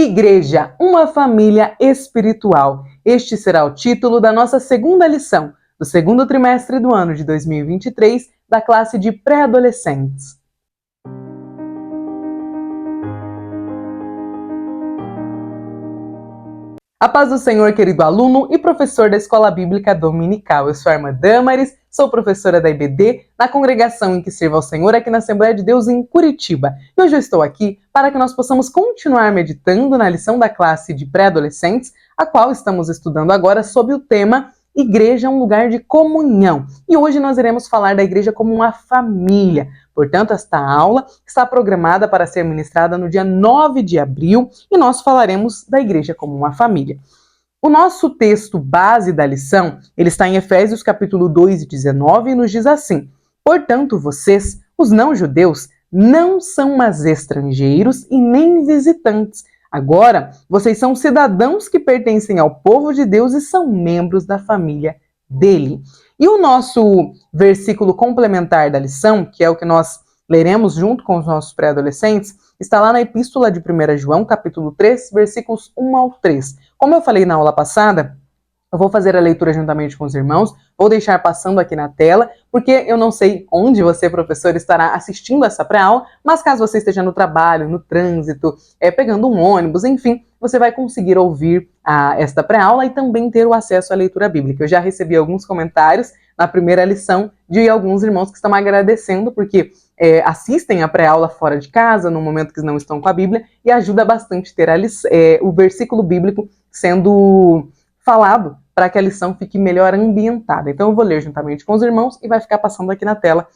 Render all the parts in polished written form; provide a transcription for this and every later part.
Igreja, uma família espiritual. Este será o título da nossa segunda lição, do segundo trimestre do ano de 2023, da classe de pré-adolescentes. A paz do Senhor, querido aluno e professor da Escola Bíblica Dominical. Eu sou a irmã Damaris, sou professora da IBD, na congregação em que sirvo ao Senhor aqui na Assembleia de Deus em Curitiba. E hoje eu estou aqui para que nós possamos continuar meditando na lição da classe de pré-adolescentes, a qual estamos estudando agora sob o tema Igreja, um lugar de comunhão. E hoje nós iremos falar da igreja como uma família. Portanto, esta aula está programada para ser ministrada no dia 9 de abril e nós falaremos da igreja como uma família. O nosso texto base da lição, ele está em Efésios capítulo 2, 19 e nos diz assim: portanto, vocês, os não-judeus, não são mais estrangeiros e nem visitantes. Agora, vocês são cidadãos que pertencem ao povo de Deus e são membros da família dele. E o nosso versículo complementar da lição, que é o que nós leremos junto com os nossos pré-adolescentes, está lá na Epístola de 1 João, capítulo 3, versículos 1 ao 3. Como eu falei na aula passada, eu vou fazer a leitura juntamente com os irmãos, vou deixar passando aqui na tela, porque eu não sei onde você, professor, estará assistindo essa pré-aula, mas caso você esteja no trabalho, no trânsito, pegando um ônibus, enfim, você vai conseguir ouvir esta pré-aula e também ter o acesso à leitura bíblica. Eu já recebi alguns comentários na primeira lição de alguns irmãos que estão agradecendo, porque assistem a pré-aula fora de casa, no momento que não estão com a Bíblia, e ajuda bastante ter o versículo bíblico sendo falado para que a lição fique melhor ambientada. Então eu vou ler juntamente com os irmãos e vai ficar passando aqui na tela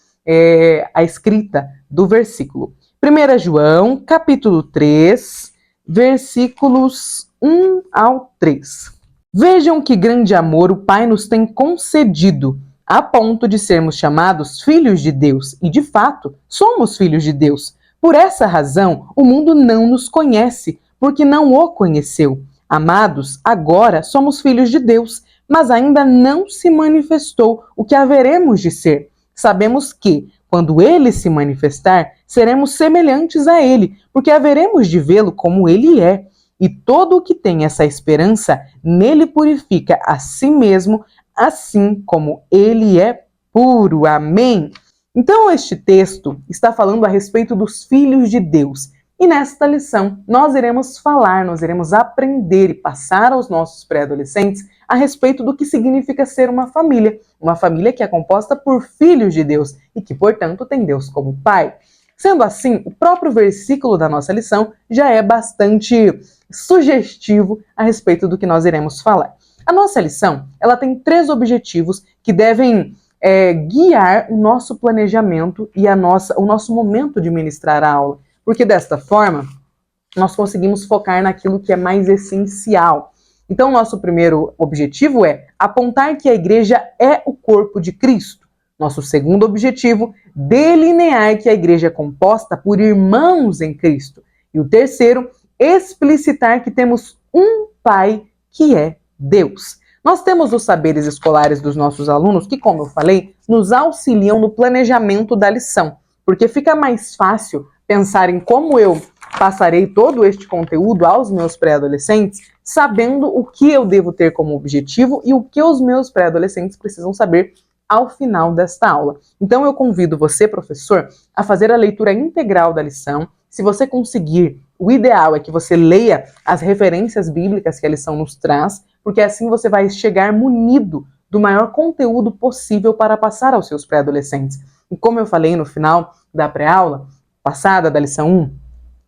a escrita do versículo. 1 João, capítulo 3, versículos 1 ao 3. Vejam que grande amor o Pai nos tem concedido, a ponto de sermos chamados filhos de Deus. E, de fato, somos filhos de Deus. Por essa razão, o mundo não nos conhece, porque não o conheceu. Amados, agora somos filhos de Deus, mas ainda não se manifestou o que haveremos de ser. Sabemos que, quando Ele se manifestar, seremos semelhantes a Ele, porque haveremos de vê-lo como Ele é. E todo o que tem essa esperança, nele purifica a si mesmo, assim como Ele é puro. Amém? Então, este texto está falando a respeito dos filhos de Deus. E nesta lição, nós iremos aprender e passar aos nossos pré-adolescentes a respeito do que significa ser uma família que é composta por filhos de Deus e que, portanto, tem Deus como Pai. Sendo assim, o próprio versículo da nossa lição já é bastante sugestivo a respeito do que nós iremos falar. A nossa lição, ela tem 3 objetivos que devem guiar o nosso planejamento e o nosso momento de ministrar a aula. Porque desta forma, nós conseguimos focar naquilo que é mais essencial. Então, o nosso primeiro objetivo é apontar que a igreja é o corpo de Cristo. Nosso segundo objetivo, delinear que a igreja é composta por irmãos em Cristo. E o terceiro, explicitar que temos um Pai que é Deus. Nós temos os saberes escolares dos nossos alunos que, como eu falei, nos auxiliam no planejamento da lição. Porque fica mais fácil pensar em como eu passarei todo este conteúdo aos meus pré-adolescentes, sabendo o que eu devo ter como objetivo e o que os meus pré-adolescentes precisam saber ao final desta aula. Então eu convido você, professor, a fazer a leitura integral da lição. Se você conseguir, o ideal é que você leia as referências bíblicas que a lição nos traz, porque assim você vai chegar munido do maior conteúdo possível para passar aos seus pré-adolescentes. E como eu falei no final da pré-aula passada, da lição 1,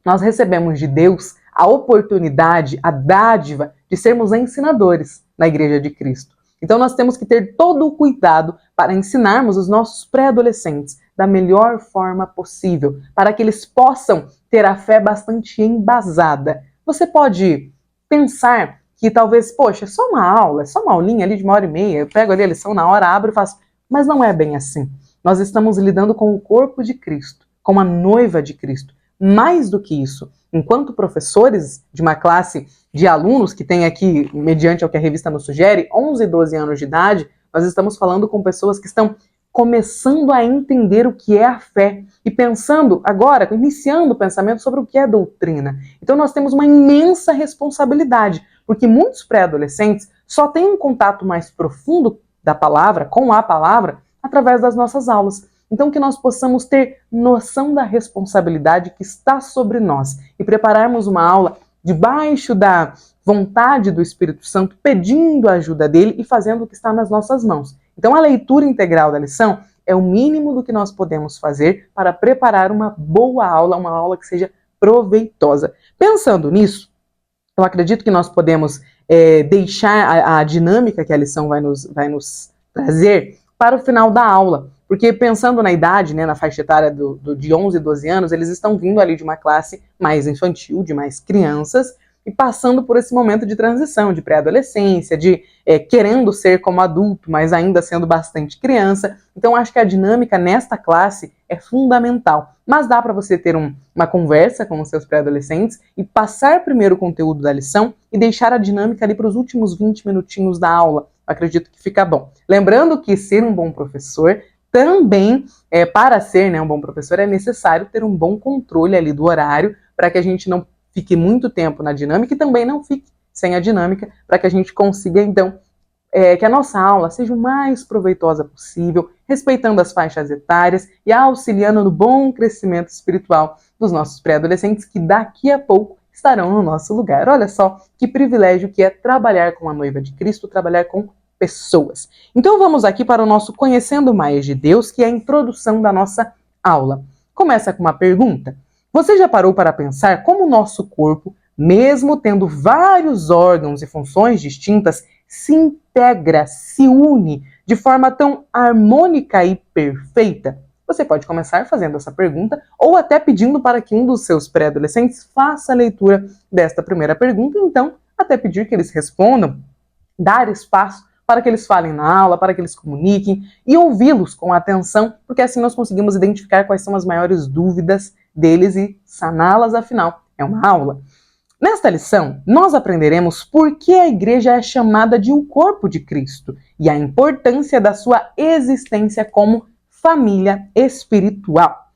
nós recebemos de Deus a oportunidade, a dádiva de sermos ensinadores na Igreja de Cristo. Então nós temos que ter todo o cuidado para ensinarmos os nossos pré-adolescentes da melhor forma possível, para que eles possam ter a fé bastante embasada. Você pode pensar que talvez, poxa, é só uma aula, é só uma aulinha ali de 1h30, eu pego ali a lição na hora, abro e faço. Mas não é bem assim. Nós estamos lidando com o corpo de Cristo, com a noiva de Cristo. Mais do que isso, enquanto professores de uma classe de alunos que tem aqui, mediante ao que a revista nos sugere, 11 e 12 anos de idade, nós estamos falando com pessoas que estão começando a entender o que é a fé e pensando agora, iniciando o pensamento sobre o que é doutrina. Então nós temos uma imensa responsabilidade, porque muitos pré-adolescentes só têm um contato mais profundo da palavra, com a palavra, através das nossas aulas. Então que nós possamos ter noção da responsabilidade que está sobre nós e prepararmos uma aula debaixo da vontade do Espírito Santo, pedindo a ajuda dele e fazendo o que está nas nossas mãos. Então a leitura integral da lição é o mínimo do que nós podemos fazer para preparar uma boa aula, uma aula que seja proveitosa. Pensando nisso, eu acredito que nós podemos deixar a dinâmica que a lição vai nos trazer para o final da aula. Porque pensando na idade, né, na faixa etária de 11 e 12 anos, eles estão vindo ali de uma classe mais infantil, de mais crianças, e passando por esse momento de transição, de pré-adolescência, de querendo ser como adulto, mas ainda sendo bastante criança. Então acho que a dinâmica nesta classe é fundamental. Mas dá para você ter uma conversa com os seus pré-adolescentes e passar primeiro o conteúdo da lição e deixar a dinâmica ali para os últimos 20 minutinhos da aula. Acredito que fica bom. Lembrando que ser um bom professor também, para ser, né, um bom professor, é necessário ter um bom controle ali do horário para que a gente não fique muito tempo na dinâmica e também não fique sem a dinâmica, para que a gente consiga, então, que a nossa aula seja o mais proveitosa possível, respeitando as faixas etárias e auxiliando no bom crescimento espiritual dos nossos pré-adolescentes, que daqui a pouco estarão no nosso lugar. Olha só que privilégio que é trabalhar com a noiva de Cristo, trabalhar com pessoas. Então vamos aqui para o nosso Conhecendo Mais de Deus, que é a introdução da nossa aula. Começa com uma pergunta. Você já parou para pensar como o nosso corpo, mesmo tendo vários órgãos e funções distintas, se integra, se une de forma tão harmônica e perfeita? Você pode começar fazendo essa pergunta ou até pedindo para que um dos seus pré-adolescentes faça a leitura desta primeira pergunta, então até pedir que eles respondam, dar espaço para que eles falem na aula, para que eles comuniquem e ouvi-los com atenção, porque assim nós conseguimos identificar quais são as maiores dúvidas deles e saná-las, afinal, é uma aula. Nesta lição, nós aprenderemos por que a igreja é chamada de o corpo de Cristo e a importância da sua existência como família espiritual.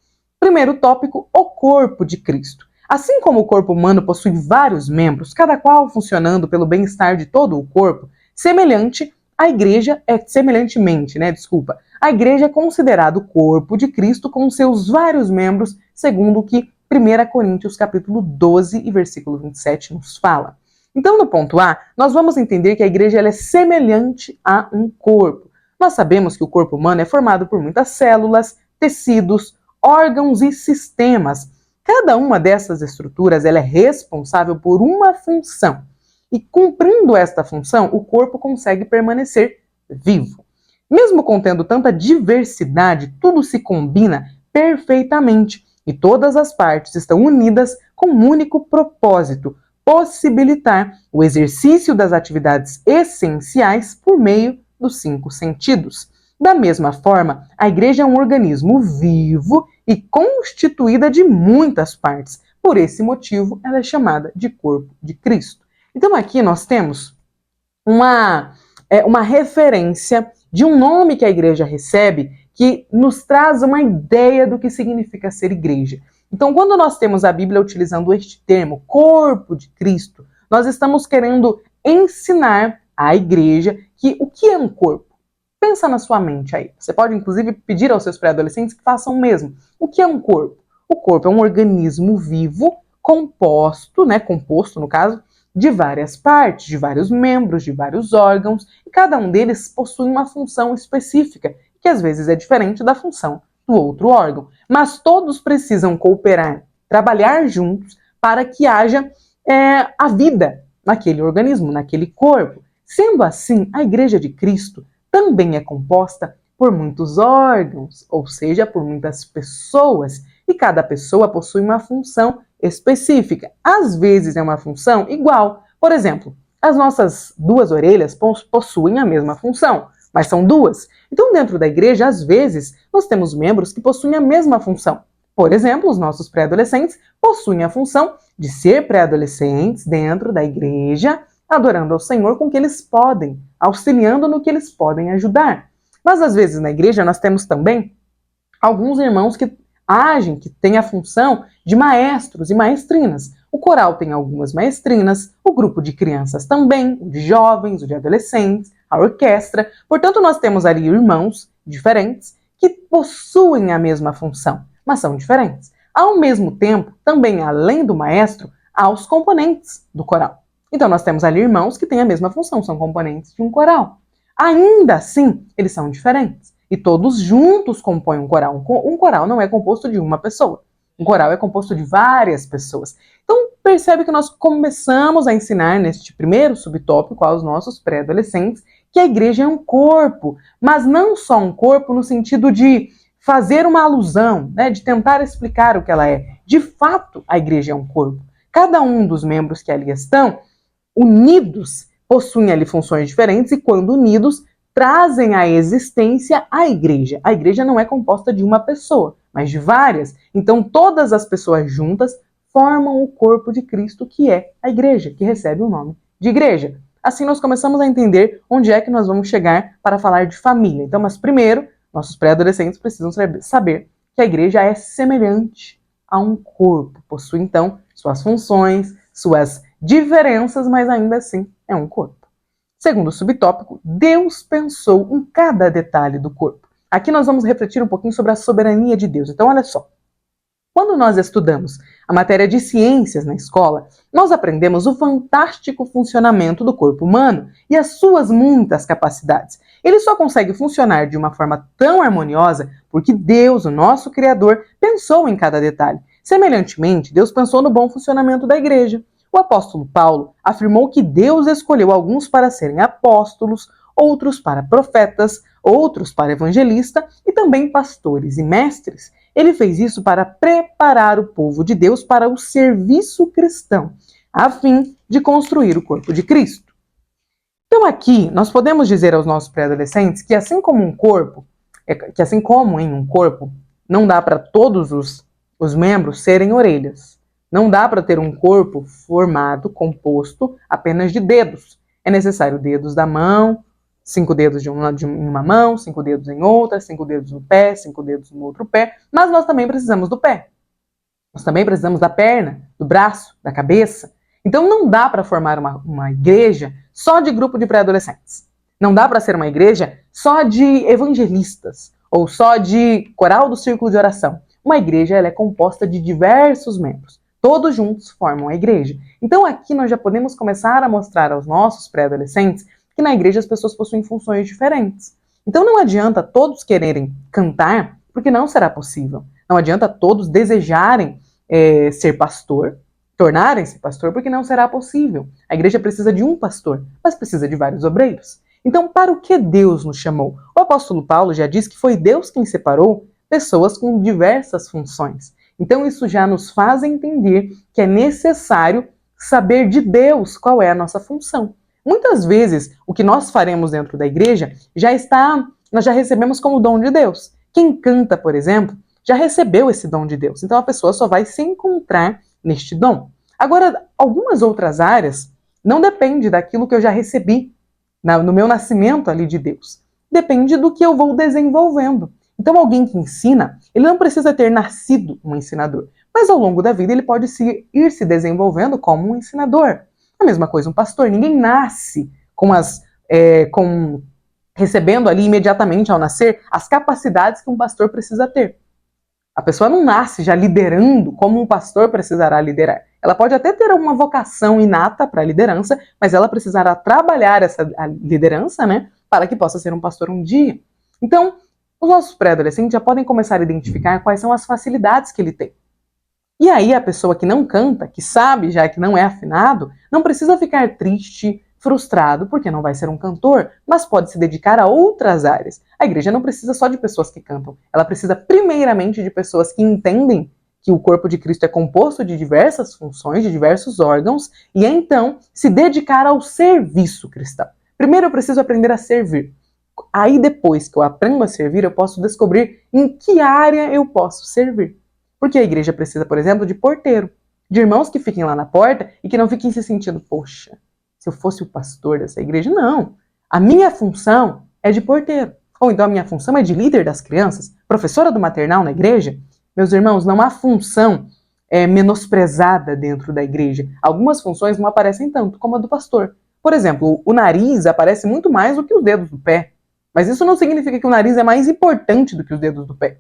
Primeiro tópico, o corpo de Cristo. Assim como o corpo humano possui vários membros, cada qual funcionando pelo bem-estar de todo o corpo, semelhantemente, a igreja é considerada o corpo de Cristo com seus vários membros, segundo o que 1 Coríntios capítulo 12 e versículo 27 nos fala. Então, no ponto A, nós vamos entender que a igreja ela é semelhante a um corpo. Nós sabemos que o corpo humano é formado por muitas células, tecidos, órgãos e sistemas. Cada uma dessas estruturas ela é responsável por uma função. E cumprindo esta função, o corpo consegue permanecer vivo. Mesmo contendo tanta diversidade, tudo se combina perfeitamente e todas as partes estão unidas com um único propósito: possibilitar o exercício das atividades essenciais por meio dos 5 sentidos. Da mesma forma, a igreja é um organismo vivo e constituída de muitas partes. Por esse motivo, ela é chamada de corpo de Cristo. Então aqui nós temos uma referência de um nome que a igreja recebe que nos traz uma ideia do que significa ser igreja. Então, quando nós temos a Bíblia utilizando este termo, corpo de Cristo, nós estamos querendo ensinar à igreja que o que é um corpo? Pensa na sua mente aí. Você pode, inclusive, pedir aos seus pré-adolescentes que façam o mesmo. O que é um corpo? O corpo é um organismo vivo, composto, no caso, de várias partes, de vários membros, de vários órgãos, e cada um deles possui uma função específica, que às vezes é diferente da função do outro órgão. Mas todos precisam cooperar, trabalhar juntos para que haja a vida naquele organismo, naquele corpo. Sendo assim, a Igreja de Cristo também é composta por muitos órgãos, ou seja, por muitas pessoas, e cada pessoa possui uma função específica. Às vezes é uma função igual. Por exemplo, as nossas 2 orelhas possuem a mesma função, mas são 2. Então, dentro da igreja, às vezes, nós temos membros que possuem a mesma função. Por exemplo, os nossos pré-adolescentes possuem a função de ser pré-adolescentes dentro da igreja, adorando ao Senhor com o que eles podem, auxiliando no que eles podem ajudar. Mas às vezes na igreja nós temos também alguns irmãos que agem, que têm a função de maestros e maestrinas. O coral tem algumas maestrinas, o grupo de crianças também, o de jovens, o de adolescentes, a orquestra. Portanto, nós temos ali irmãos diferentes que possuem a mesma função, mas são diferentes. Ao mesmo tempo, também além do maestro, há os componentes do coral. Então, nós temos ali irmãos que têm a mesma função, são componentes de um coral. Ainda assim, eles são diferentes. E todos juntos compõem um coral. Um coral não é composto de uma pessoa. Um coral é composto de várias pessoas. Então, percebe que nós começamos a ensinar neste primeiro subtópico aos nossos pré-adolescentes que a igreja é um corpo, mas não só um corpo no sentido de fazer uma alusão, né, de tentar explicar o que ela é. De fato, a igreja é um corpo. Cada um dos membros que ali estão, unidos, possuem ali funções diferentes e, quando unidos, trazem à existência a igreja. A igreja não é composta de uma pessoa, mas de várias. Então, todas as pessoas juntas formam o corpo de Cristo, que é a igreja, que recebe o nome de igreja. Assim, nós começamos a entender onde é que nós vamos chegar para falar de família. Então, mas primeiro, nossos pré-adolescentes precisam saber que a igreja é semelhante a um corpo. Possui, então, suas funções, suas diferenças, mas ainda assim é um corpo. Segundo o subtópico, Deus pensou em cada detalhe do corpo. Aqui nós vamos refletir um pouquinho sobre a soberania de Deus. Então, olha só. Quando nós estudamos a matéria de ciências na escola, nós aprendemos o fantástico funcionamento do corpo humano e as suas muitas capacidades. Ele só consegue funcionar de uma forma tão harmoniosa porque Deus, o nosso Criador, pensou em cada detalhe. Semelhantemente, Deus pensou no bom funcionamento da igreja. O apóstolo Paulo afirmou que Deus escolheu alguns para serem apóstolos, outros para profetas, outros para evangelistas e também pastores e mestres. Ele fez isso para preparar o povo de Deus para o serviço cristão, a fim de construir o corpo de Cristo. Então aqui nós podemos dizer aos nossos pré-adolescentes que assim como em um corpo não dá para todos os membros serem orelhas. Não dá para ter um corpo formado, composto apenas de dedos. É necessário dedos da mão, 5 dedos de uma mão, 5 dedos em outra, 5 dedos no pé, 5 dedos no outro pé, mas nós também precisamos do pé. Nós também precisamos da perna, do braço, da cabeça. Então não dá para formar uma igreja só de grupo de pré-adolescentes. Não dá para ser uma igreja só de evangelistas ou só de coral do círculo de oração. Uma igreja ela é composta de diversos membros. Todos juntos formam a igreja. Então aqui nós já podemos começar a mostrar aos nossos pré-adolescentes que na igreja as pessoas possuem funções diferentes. Então não adianta todos quererem cantar, porque não será possível. Não adianta todos desejarem ser pastor, tornarem-se pastor, porque não será possível. A igreja precisa de um pastor, mas precisa de vários obreiros. Então, para o que Deus nos chamou? O apóstolo Paulo já diz que foi Deus quem separou pessoas com diversas funções. Então, isso já nos faz entender que é necessário saber de Deus qual é a nossa função. Muitas vezes, o que nós faremos dentro da igreja nós já recebemos como dom de Deus. Quem canta, por exemplo, já recebeu esse dom de Deus. Então, a pessoa só vai se encontrar neste dom. Agora, algumas outras áreas não depende daquilo que eu já recebi no meu nascimento ali de Deus. Depende do que eu vou desenvolvendo. Então, alguém que ensina, ele não precisa ter nascido um ensinador, mas ao longo da vida ele pode ir se desenvolvendo como um ensinador. A mesma coisa um pastor, ninguém nasce recebendo ali imediatamente ao nascer as capacidades que um pastor precisa ter. A pessoa não nasce já liderando como um pastor precisará liderar. Ela pode até ter uma vocação inata para a liderança, mas ela precisará trabalhar a liderança, né, para que possa ser um pastor um dia. Então, os nossos pré-adolescentes já podem começar a identificar quais são as facilidades que ele tem. E aí a pessoa que não canta, que sabe já que não é afinado, não precisa ficar triste, frustrado, porque não vai ser um cantor, mas pode se dedicar a outras áreas. A igreja não precisa só de pessoas que cantam, ela precisa primeiramente de pessoas que entendem que o corpo de Cristo é composto de diversas funções, de diversos órgãos, e então se dedicar ao serviço cristão. Primeiro eu preciso aprender a servir. Aí depois que eu aprendo a servir, eu posso descobrir em que área eu posso servir. Porque a igreja precisa, por exemplo, de porteiro, de irmãos que fiquem lá na porta e que não fiquem se sentindo, poxa, se eu fosse o pastor dessa igreja. Não, a minha função é de porteiro. Ou então a minha função é de líder das crianças, professora do maternal na igreja. Meus irmãos, não há função menosprezada dentro da igreja. Algumas funções não aparecem tanto como a do pastor. Por exemplo, o nariz aparece muito mais do que os dedos do pé. Mas isso não significa que o nariz é mais importante do que os dedos do pé.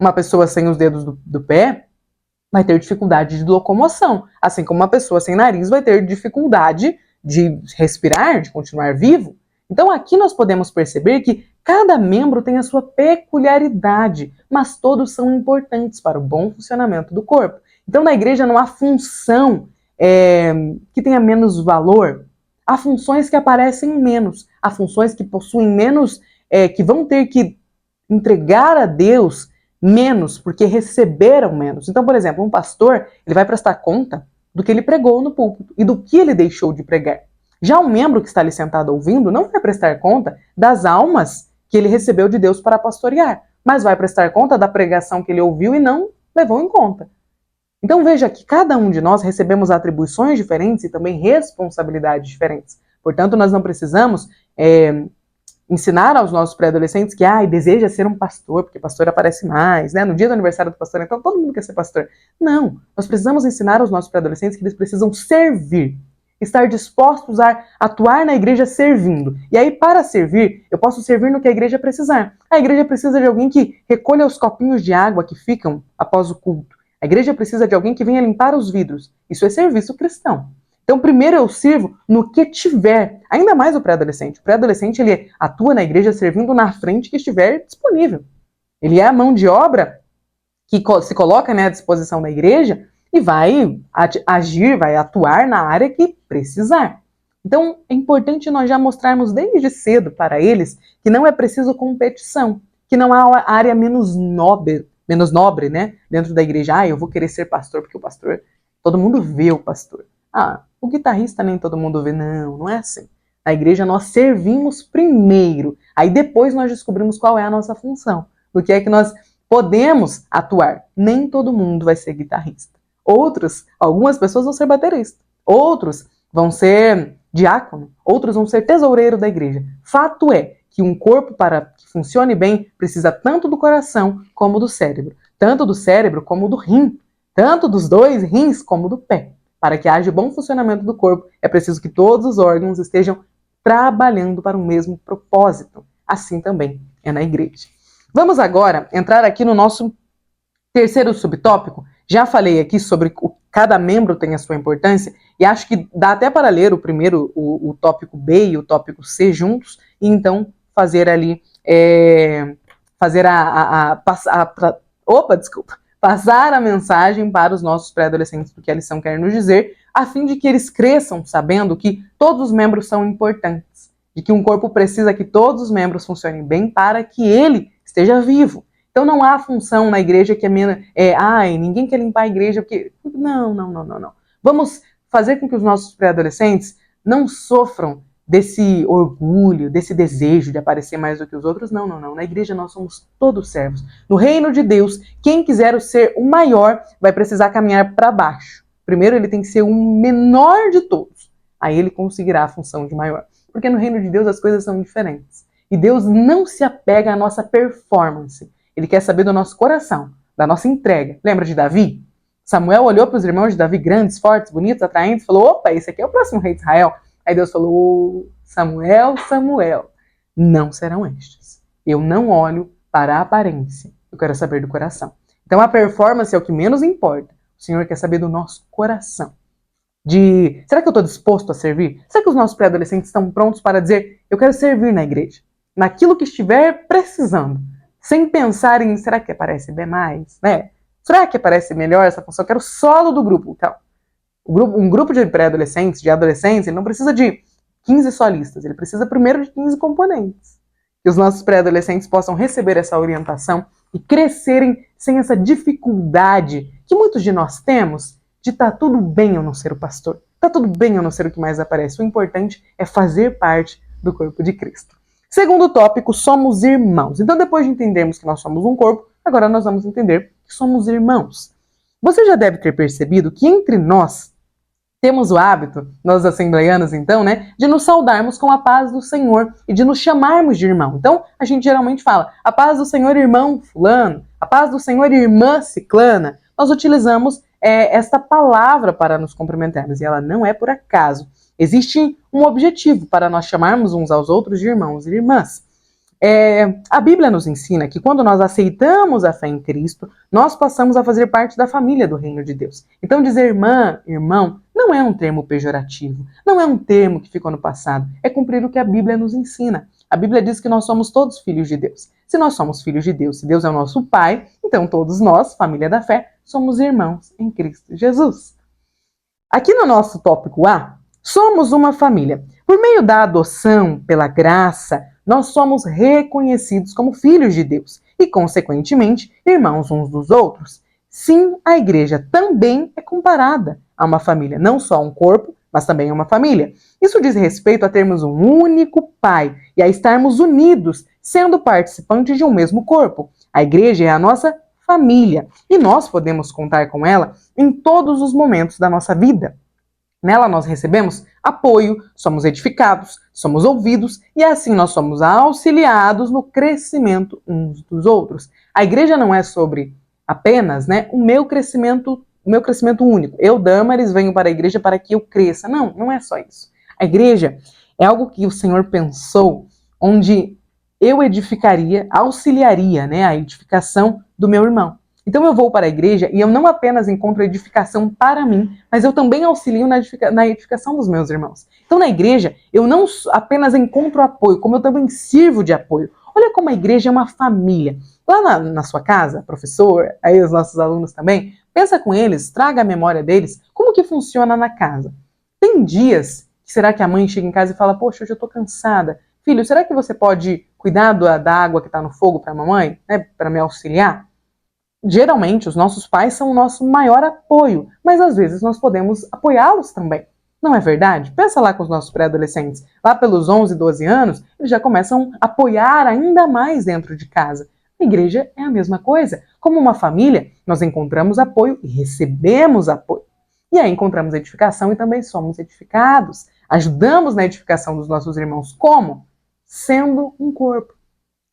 Uma pessoa sem os dedos do pé vai ter dificuldade de locomoção, assim como uma pessoa sem nariz vai ter dificuldade de respirar, de continuar vivo. Então aqui nós podemos perceber que cada membro tem a sua peculiaridade, mas todos são importantes para o bom funcionamento do corpo. Então na igreja não há função que tenha menos valor. Há funções que aparecem menos, há funções que possuem menos, que vão ter que entregar a Deus menos, porque receberam menos. Então, por exemplo, um pastor, ele vai prestar conta do que ele pregou no púlpito e do que ele deixou de pregar. Já um membro que está ali sentado ouvindo não vai prestar conta das almas que ele recebeu de Deus para pastorear, mas vai prestar conta da pregação que ele ouviu e não levou em conta. Então veja que cada um de nós recebemos atribuições diferentes e também responsabilidades diferentes. Portanto, nós não precisamos ensinar aos nossos pré-adolescentes que deseja ser um pastor, porque pastor aparece mais, né? No dia do aniversário do pastor, então todo mundo quer ser pastor. Não, nós precisamos ensinar aos nossos pré-adolescentes que eles precisam servir, estar dispostos a atuar na igreja servindo. E aí, para servir, eu posso servir no que a igreja precisar. A igreja precisa de alguém que recolha os copinhos de água que ficam após o culto. A igreja precisa de alguém que venha limpar os vidros. Isso é serviço cristão. Então, primeiro eu sirvo no que tiver, ainda mais o pré-adolescente. O pré-adolescente, ele atua na igreja servindo na frente que estiver disponível. Ele é a mão de obra que se coloca à disposição da igreja e vai agir, vai atuar na área que precisar. Então, é importante nós já mostrarmos desde cedo para eles que não é preciso competição, que não há área menos nobre, né, dentro da igreja. Eu vou querer ser pastor porque o pastor, todo mundo vê o pastor. O guitarrista nem todo mundo vê. Não é assim. Na igreja nós servimos primeiro, aí depois nós descobrimos qual é a nossa função, do que é que nós podemos atuar. Nem todo mundo vai ser guitarrista. Algumas pessoas vão ser baterista, outros vão ser diácono, outros vão ser tesoureiro da igreja. Fato é que um corpo, para que funcione bem, precisa tanto do coração como do cérebro, tanto do cérebro como do rim, tanto dos dois rins como do pé. Para que haja bom funcionamento do corpo, é preciso que todos os órgãos estejam trabalhando para o mesmo propósito. Assim também é na igreja. Vamos agora entrar aqui no nosso terceiro subtópico. Já falei aqui sobre cada membro tem a sua importância, e acho que dá até para ler o primeiro, o tópico B e o tópico C juntos, e então fazer ali, passar a mensagem para os nossos pré-adolescentes do que a lição quer nos dizer, a fim de que eles cresçam sabendo que todos os membros são importantes, de que um corpo precisa que todos os membros funcionem bem para que ele esteja vivo. Então não há função na igreja que ninguém quer limpar a igreja, porque... Não. Vamos fazer com que os nossos pré-adolescentes não sofram desse orgulho, desse desejo de aparecer mais do que os outros. Não. Na igreja nós somos todos servos. No reino de Deus, quem quiser ser o maior vai precisar caminhar para baixo. Primeiro ele tem que ser o menor de todos. Aí ele conseguirá a função de maior. Porque no reino de Deus as coisas são diferentes. E Deus não se apega à nossa performance. Ele quer saber do nosso coração, da nossa entrega. Lembra de Davi? Samuel olhou para os irmãos de Davi, grandes, fortes, bonitos, atraentes, e falou: opa, esse aqui é o próximo rei de Israel. Aí Deus falou: Samuel, não serão estes. Eu não olho para a aparência, eu quero saber do coração. Então a performance é o que menos importa. O Senhor quer saber do nosso coração. Será que eu estou disposto a servir? Será que os nossos pré-adolescentes estão prontos para dizer: eu quero servir na igreja, naquilo que estiver precisando, sem pensar em, será que aparece bem mais? Né? Será que aparece melhor essa função? Eu quero solo do grupo. Então, um grupo de pré-adolescentes, de adolescentes, ele não precisa de 15 solistas, ele precisa primeiro de 15 componentes. Que os nossos pré-adolescentes possam receber essa orientação e crescerem sem essa dificuldade que muitos de nós temos de tá tudo bem eu não ser o pastor, tá tudo bem eu não ser o que mais aparece. O importante é fazer parte do corpo de Cristo. Segundo tópico, somos irmãos. Então, depois de entendermos que nós somos um corpo, agora nós vamos entender que somos irmãos. Você já deve ter percebido que entre nós Temos o hábito, nós assembleianos então, né, de nos saudarmos com a paz do Senhor e de nos chamarmos de irmão. Então, a gente geralmente fala, a paz do Senhor, irmão fulano, a paz do Senhor, irmã ciclana. Nós utilizamos esta palavra para nos cumprimentarmos e ela não é por acaso. Existe um objetivo para nós chamarmos uns aos outros de irmãos e irmãs. A Bíblia nos ensina que quando nós aceitamos a fé em Cristo, nós passamos a fazer parte da família do reino de Deus. Então dizer irmã, irmão, não é um termo pejorativo, não é um termo que ficou no passado, é cumprir o que a Bíblia nos ensina. A Bíblia diz que nós somos todos filhos de Deus. Se nós somos filhos de Deus, se Deus é o nosso Pai, então todos nós, família da fé, somos irmãos em Cristo Jesus. Aqui no nosso tópico A, somos uma família. Por meio da adoção, pela graça, nós somos reconhecidos como filhos de Deus e, consequentemente, irmãos uns dos outros. Sim, a igreja também é comparada a uma família, não só um corpo, mas também a uma família. Isso diz respeito a termos um único Pai e a estarmos unidos, sendo participantes de um mesmo corpo. A igreja é a nossa família e nós podemos contar com ela em todos os momentos da nossa vida. Nela nós recebemos apoio, somos edificados, somos ouvidos e assim nós somos auxiliados no crescimento uns dos outros. A igreja não é sobre apenas, o meu crescimento único. Eu, Damaris, venho para a igreja para que eu cresça. Não, não é só isso. A igreja é algo que o Senhor pensou, onde eu edificaria, auxiliaria, a edificação do meu irmão. Então eu vou para a igreja e eu não apenas encontro edificação para mim, mas eu também auxilio na edificação dos meus irmãos. Então na igreja eu não apenas encontro apoio, como eu também sirvo de apoio. Olha como a igreja é uma família. Lá na sua casa, professor, aí os nossos alunos também, pensa com eles, traga a memória deles, como que funciona na casa. Tem dias que será que a mãe chega em casa e fala, poxa, hoje eu estou cansada. Filho, será que você pode cuidar da água que está no fogo para a mamãe, para me auxiliar? Geralmente, os nossos pais são o nosso maior apoio, mas às vezes nós podemos apoiá-los também. Não é verdade? Pensa lá com os nossos pré-adolescentes. Lá pelos 11, 12 anos, eles já começam a apoiar ainda mais dentro de casa. A igreja é a mesma coisa. Como uma família, nós encontramos apoio e recebemos apoio. E aí encontramos edificação e também somos edificados. Ajudamos na edificação dos nossos irmãos. Como? Sendo um corpo.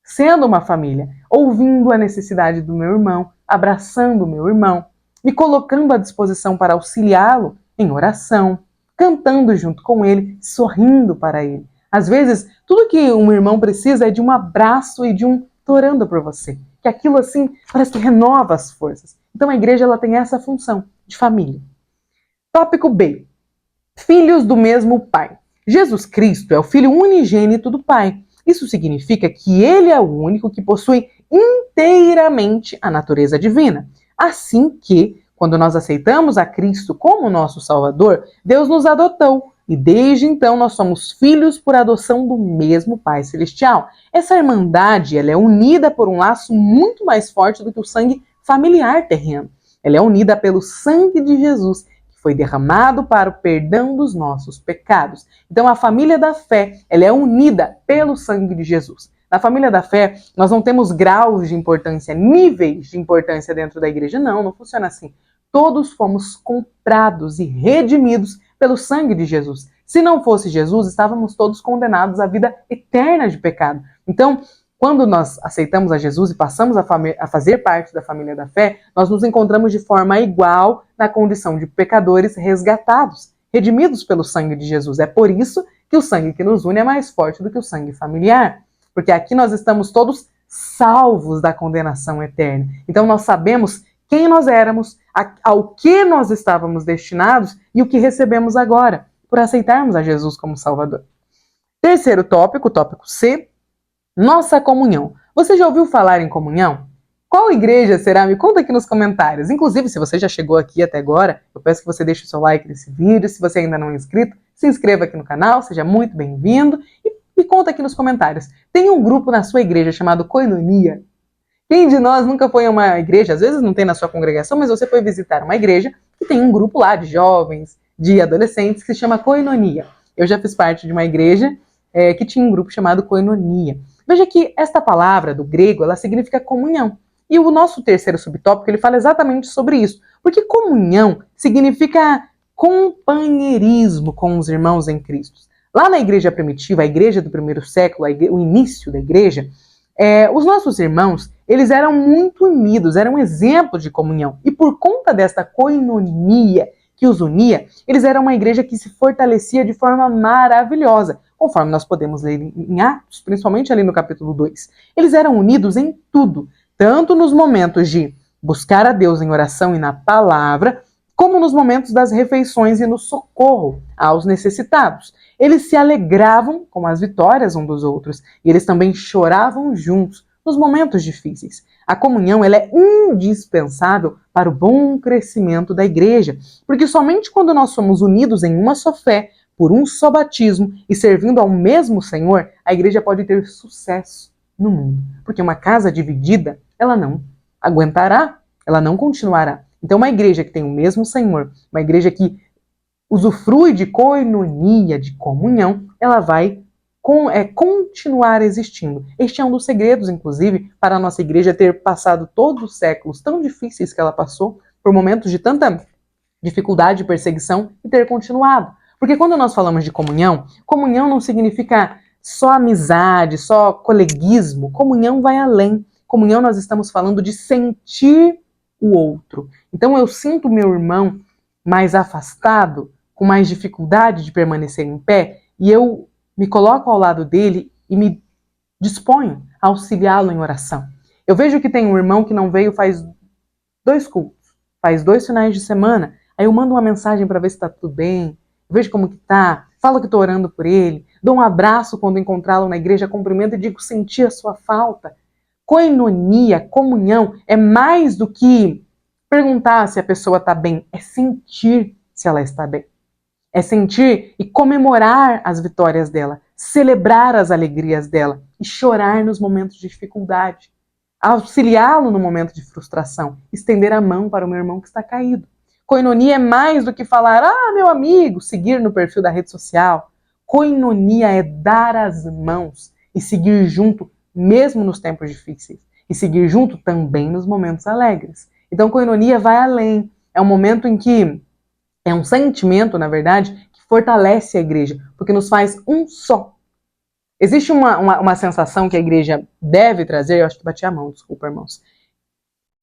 Sendo uma família, ouvindo a necessidade do meu irmão, abraçando o meu irmão, me colocando à disposição para auxiliá-lo em oração, cantando junto com ele, sorrindo para ele. Às vezes, tudo que um irmão precisa é de um abraço e de um "tô orando por você", que aquilo assim parece que renova as forças. Então a igreja ela tem essa função de família. Tópico B. Filhos do mesmo Pai. Jesus Cristo é o Filho unigênito do Pai. Isso significa que ele é o único que possui inteiramente a natureza divina. Assim que, quando nós aceitamos a Cristo como nosso Salvador, Deus nos adotou. E desde então nós somos filhos por adoção do mesmo Pai Celestial. Essa irmandade ela é unida por um laço muito mais forte do que o sangue familiar terreno. Ela é unida pelo sangue de Jesus, foi derramado para o perdão dos nossos pecados. Então a família da fé, ela é unida pelo sangue de Jesus. Na família da fé, nós não temos graus de importância, níveis de importância dentro da igreja. Não funciona assim. Todos fomos comprados e redimidos pelo sangue de Jesus. Se não fosse Jesus, estávamos todos condenados à vida eterna de pecado. Então, quando nós aceitamos a Jesus e passamos a fazer parte da família da fé, nós nos encontramos de forma igual na condição de pecadores resgatados, redimidos pelo sangue de Jesus. É por isso que o sangue que nos une é mais forte do que o sangue familiar. Porque aqui nós estamos todos salvos da condenação eterna. Então nós sabemos quem nós éramos, ao que nós estávamos destinados e o que recebemos agora, por aceitarmos a Jesus como Salvador. Terceiro tópico, tópico C, nossa comunhão. Você já ouviu falar em comunhão? Qual igreja será? Me conta aqui nos comentários. Inclusive, se você já chegou aqui até agora, eu peço que você deixe o seu like nesse vídeo. Se você ainda não é inscrito, se inscreva aqui no canal, seja muito bem-vindo. E me conta aqui nos comentários. Tem um grupo na sua igreja chamado Koinonia? Quem de nós nunca foi a uma igreja? Às vezes não tem na sua congregação, mas você foi visitar uma igreja que tem um grupo lá de jovens, de adolescentes, que se chama Koinonia. Eu já fiz parte de uma igreja que tinha um grupo chamado Koinonia. Veja que esta palavra do grego, ela significa comunhão. E o nosso terceiro subtópico, ele fala exatamente sobre isso. Porque comunhão significa companheirismo com os irmãos em Cristo. Lá na igreja primitiva, a igreja do primeiro século, o início da igreja, os nossos irmãos, eles eram muito unidos, eram um exemplo de comunhão. E por conta desta koinonia que os unia, eles eram uma igreja que se fortalecia de forma maravilhosa, conforme nós podemos ler em Atos, principalmente ali no capítulo 2. Eles eram unidos em tudo, tanto nos momentos de buscar a Deus em oração e na palavra, como nos momentos das refeições e no socorro aos necessitados. Eles se alegravam com as vitórias um dos outros, e eles também choravam juntos nos momentos difíceis. A comunhão ela é indispensável para o bom crescimento da igreja, porque somente quando nós somos unidos em uma só fé, por um só batismo e servindo ao mesmo Senhor, a igreja pode ter sucesso no mundo. Porque uma casa dividida, ela não aguentará, ela não continuará. Então, uma igreja que tem o mesmo Senhor, uma igreja que usufrui de koinonia, de comunhão, ela vai continuar existindo. Este é um dos segredos, inclusive, para a nossa igreja ter passado todos os séculos tão difíceis que ela passou, por momentos de tanta dificuldade e perseguição, e ter continuado. Porque quando nós falamos de comunhão, comunhão não significa só amizade, só coleguismo. Comunhão vai além. Comunhão nós estamos falando de sentir o outro. Então eu sinto meu irmão mais afastado, com mais dificuldade de permanecer em pé, e eu me coloco ao lado dele e me disponho a auxiliá-lo em oração. Eu vejo que tem um irmão que não veio faz 2 cultos, faz 2 finais de semana, aí eu mando uma mensagem para ver se está tudo bem, vejo como que tá, falo que estou orando por ele, dou um abraço quando encontrá-lo na igreja, cumprimento e digo senti a sua falta. Koinonia, comunhão, é mais do que perguntar se a pessoa está bem, é sentir se ela está bem. É sentir e comemorar as vitórias dela, celebrar as alegrias dela e chorar nos momentos de dificuldade, auxiliá-lo no momento de frustração, estender a mão para o meu irmão que está caído. Koinonia é mais do que falar, meu amigo, seguir no perfil da rede social. Koinonia é dar as mãos e seguir junto, mesmo nos tempos difíceis. E seguir junto também nos momentos alegres. Então, koinonia vai além. É um momento em que, é um sentimento, na verdade, que fortalece a igreja, porque nos faz um só. Existe uma sensação que a igreja deve trazer, eu acho que bati a mão, desculpa, irmãos,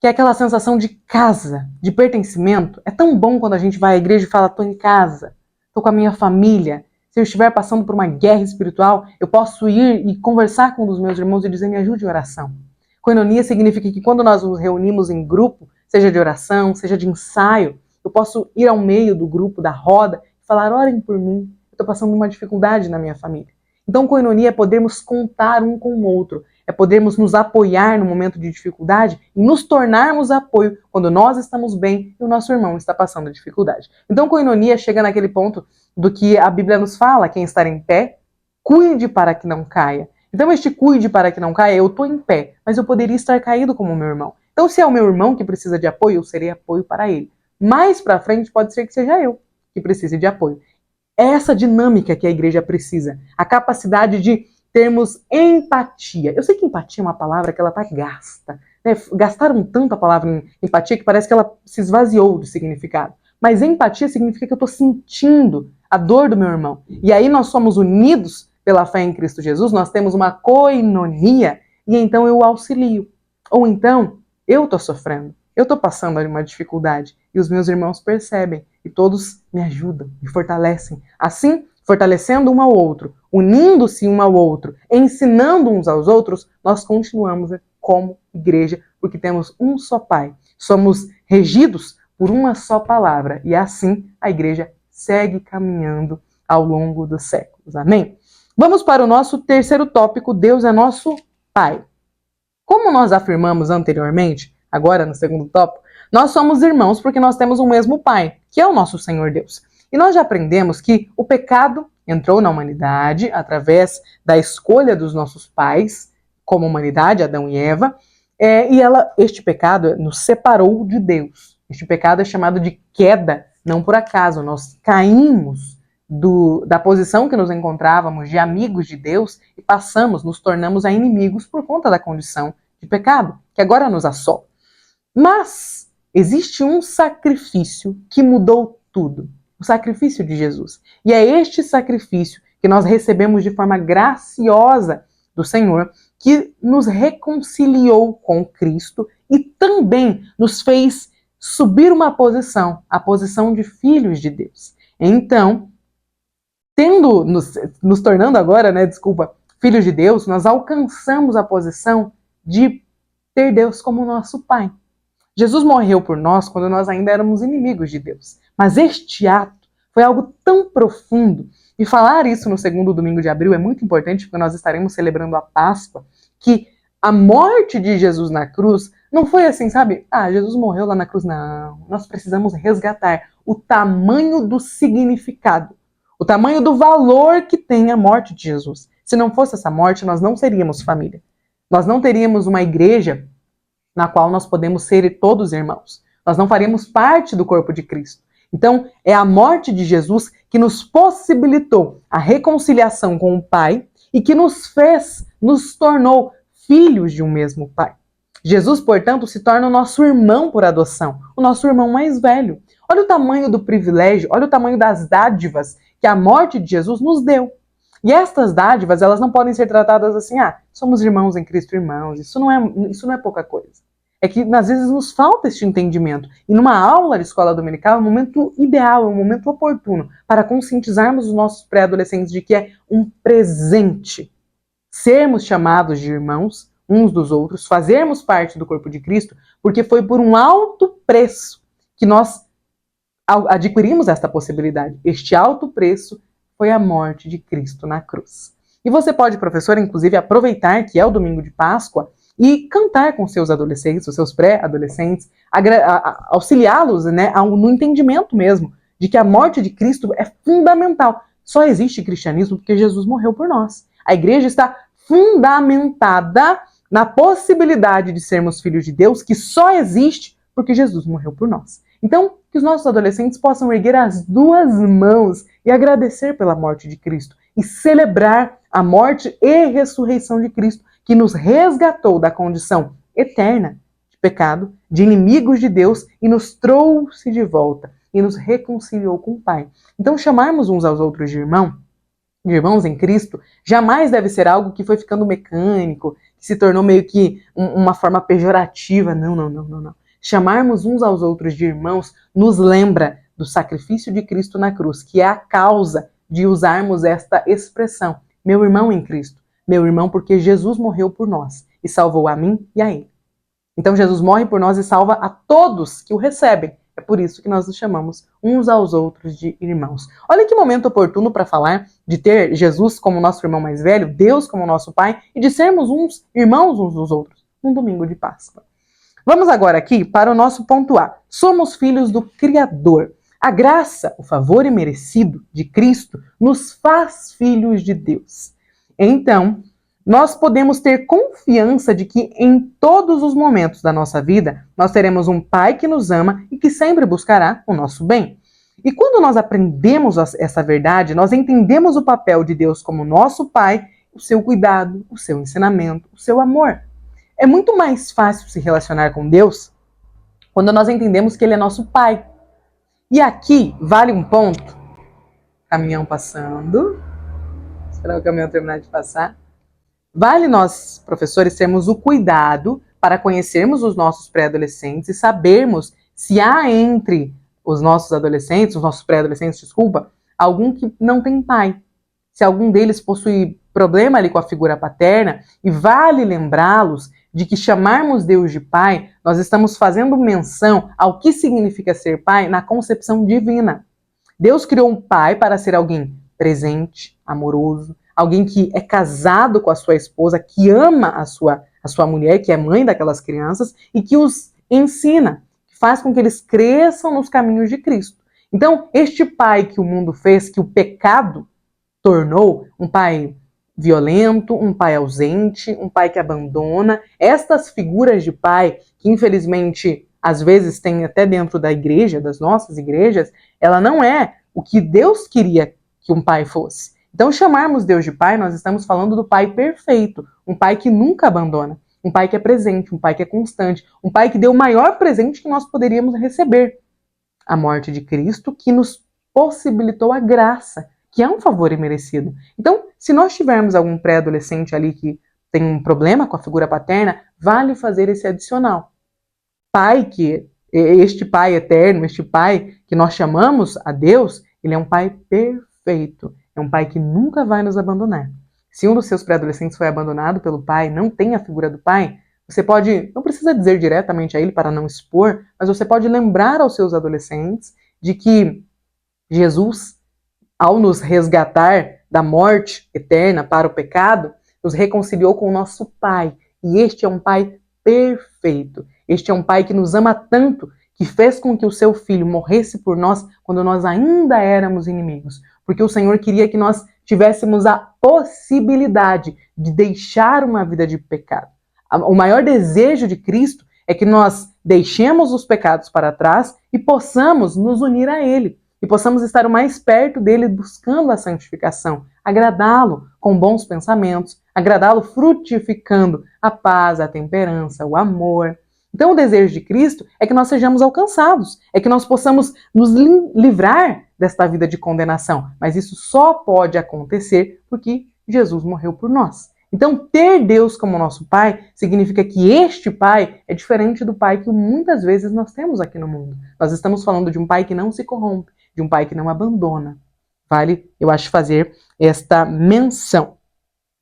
que é aquela sensação de casa, de pertencimento. É tão bom quando a gente vai à igreja e fala, estou em casa, estou com a minha família. Se eu estiver passando por uma guerra espiritual, eu posso ir e conversar com um dos meus irmãos e dizer, me ajude em oração. Koinonia significa que quando nós nos reunimos em grupo, seja de oração, seja de ensaio, eu posso ir ao meio do grupo, da roda, e falar, orem por mim, eu estou passando uma dificuldade na minha família. Então, koinonia é podermos contar um com o outro, é podermos nos apoiar no momento de dificuldade e nos tornarmos apoio quando nós estamos bem e o nosso irmão está passando dificuldade. Então, koinonia chega naquele ponto do que a Bíblia nos fala, quem está em pé, cuide para que não caia. Então, este cuide para que não caia, eu estou em pé, mas eu poderia estar caído como o meu irmão. Então, se é o meu irmão que precisa de apoio, eu serei apoio para ele. Mais para frente, pode ser que seja eu que precise de apoio. É essa dinâmica que a igreja precisa. A capacidade de termos empatia. Eu sei que empatia é uma palavra que ela está gasta. Né? Gastaram tanto a palavra empatia que parece que ela se esvaziou do significado. Mas empatia significa que eu estou sentindo a dor do meu irmão. E aí nós somos unidos pela fé em Cristo Jesus, nós temos uma koinonia e então eu o auxilio. Ou então, eu estou sofrendo, eu estou passando uma dificuldade e os meus irmãos percebem e todos me ajudam, me fortalecem. Assim, fortalecendo um ao outro, unindo-se um ao outro, ensinando uns aos outros, nós continuamos como igreja, porque temos um só Pai. Somos regidos por uma só palavra e assim a igreja segue caminhando ao longo dos séculos. Amém? Vamos para o nosso terceiro tópico, Deus é nosso Pai. Como nós afirmamos anteriormente, agora no segundo tópico, nós somos irmãos porque nós temos o mesmo Pai, que é o nosso Senhor Deus. E nós já aprendemos que o pecado entrou na humanidade através da escolha dos nossos pais, como humanidade, Adão e Eva, este pecado nos separou de Deus. Este pecado é chamado de queda, não por acaso. Nós caímos da posição que nos encontrávamos de amigos de Deus e nos tornamos a inimigos por conta da condição de pecado, que agora nos assola. Mas existe um sacrifício que mudou tudo. o sacrifício de Jesus. E é este sacrifício que nós recebemos de forma graciosa do Senhor, que nos reconciliou com Cristo e também nos fez subir uma posição, a posição de filhos de Deus. Então, nos tornando agora, filhos de Deus, nós alcançamos a posição de ter Deus como nosso Pai. Jesus morreu por nós quando nós ainda éramos inimigos de Deus. Mas este ato foi algo tão profundo. E falar isso no segundo domingo de abril é muito importante, porque nós estaremos celebrando a Páscoa, que a morte de Jesus na cruz não foi assim, sabe? Jesus morreu lá na cruz. Não. Nós precisamos resgatar o tamanho do significado, o tamanho do valor que tem a morte de Jesus. Se não fosse essa morte, nós não seríamos família. Nós não teríamos uma igreja na qual nós podemos ser todos irmãos. Nós não faríamos parte do corpo de Cristo. Então, é a morte de Jesus que nos possibilitou a reconciliação com o Pai e que nos tornou filhos de um mesmo Pai. Jesus, portanto, se torna o nosso irmão por adoção, o nosso irmão mais velho. Olha o tamanho do privilégio, olha o tamanho das dádivas que a morte de Jesus nos deu. E estas dádivas, elas não podem ser tratadas assim, somos irmãos em Cristo, irmãos. Isso não é pouca coisa. É que, às vezes, nos falta este entendimento. E numa aula de escola dominical é um momento ideal, é um momento oportuno para conscientizarmos os nossos pré-adolescentes de que é um presente sermos chamados de irmãos uns dos outros, fazermos parte do corpo de Cristo, porque foi por um alto preço que nós adquirimos esta possibilidade. Este alto preço foi a morte de Cristo na cruz. E você pode, professora, inclusive, aproveitar que é o domingo de Páscoa e cantar com seus adolescentes, os seus pré-adolescentes, auxiliá-los no entendimento mesmo de que a morte de Cristo é fundamental. Só existe cristianismo porque Jesus morreu por nós. A igreja está fundamentada na possibilidade de sermos filhos de Deus, que só existe porque Jesus morreu por nós. Então, que os nossos adolescentes possam erguer as duas mãos e agradecer pela morte de Cristo e celebrar a morte e ressurreição de Cristo, que nos resgatou da condição eterna de pecado, de inimigos de Deus e nos trouxe de volta e nos reconciliou com o Pai. Então, chamarmos uns aos outros de irmãos em Cristo, jamais deve ser algo que foi ficando mecânico, que se tornou meio que uma forma pejorativa. Não. Chamarmos uns aos outros de irmãos nos lembra do sacrifício de Cristo na cruz, que é a causa de usarmos esta expressão, meu irmão em Cristo. Meu irmão, porque Jesus morreu por nós e salvou a mim e a ele. Então Jesus morre por nós e salva a todos que o recebem. É por isso que nós nos chamamos uns aos outros de irmãos. Olha que momento oportuno para falar de ter Jesus como nosso irmão mais velho, Deus como nosso Pai, e de sermos uns irmãos uns dos outros, num domingo de Páscoa. Vamos agora aqui para o nosso ponto A. Somos filhos do Criador. A graça, o favor imerecido de Cristo, nos faz filhos de Deus. Então, nós podemos ter confiança de que em todos os momentos da nossa vida, nós teremos um Pai que nos ama e que sempre buscará o nosso bem. E quando nós aprendemos essa verdade, nós entendemos o papel de Deus como nosso Pai, o seu cuidado, o seu ensinamento, o seu amor. É muito mais fácil se relacionar com Deus quando nós entendemos que Ele é nosso Pai. E aqui vale um ponto. Caminhão passando. Esperar o caminhão terminar de passar. Vale nós, professores, termos o cuidado para conhecermos os nossos pré-adolescentes e sabermos se há entre os nossos adolescentes, os nossos pré-adolescentes, algum que não tem pai. Se algum deles possui problema ali com a figura paterna, e vale lembrá-los de que chamarmos Deus de Pai, nós estamos fazendo menção ao que significa ser pai na concepção divina. Deus criou um pai para ser alguém presente, amoroso, alguém que é casado com a sua esposa, que ama a sua mulher, que é mãe daquelas crianças, e que os ensina, que faz com que eles cresçam nos caminhos de Cristo. Então, este pai que o mundo fez, que o pecado tornou um pai violento, um pai ausente, um pai que abandona, estas figuras de pai, que infelizmente às vezes tem até dentro da igreja, das nossas igrejas, ela não é o que Deus queria que um pai fosse. Então, chamarmos Deus de Pai, nós estamos falando do Pai perfeito, um Pai que nunca abandona, um Pai que é presente, um Pai que é constante, um Pai que deu o maior presente que nós poderíamos receber, a morte de Cristo, que nos possibilitou a graça, que é um favor imerecido. Então, se nós tivermos algum pré-adolescente ali que tem um problema com a figura paterna, vale fazer esse adicional. Este pai eterno, este pai que nós chamamos a Deus, ele é um pai perfeito, é um pai que nunca vai nos abandonar. Se um dos seus pré-adolescentes foi abandonado pelo pai, não tem a figura do pai, você pode, não precisa dizer diretamente a ele para não expor, mas você pode lembrar aos seus adolescentes de que Jesus, ao nos resgatar da morte eterna para o pecado, nos reconciliou com o nosso Pai. E este é um Pai perfeito. Este é um Pai que nos ama tanto, que fez com que o seu Filho morresse por nós quando nós ainda éramos inimigos. Porque o Senhor queria que nós tivéssemos a possibilidade de deixar uma vida de pecado. O maior desejo de Cristo é que nós deixemos os pecados para trás e possamos nos unir a Ele. E possamos estar o mais perto dele buscando a santificação, agradá-lo com bons pensamentos, agradá-lo frutificando a paz, a temperança, o amor. Então o desejo de Cristo é que nós sejamos alcançados, é que nós possamos nos livrar desta vida de condenação. Mas isso só pode acontecer porque Jesus morreu por nós. Então ter Deus como nosso Pai significa que este Pai é diferente do Pai que muitas vezes nós temos aqui no mundo. Nós estamos falando de um Pai que não se corrompe, de um pai que não abandona. Vale, eu acho, fazer esta menção.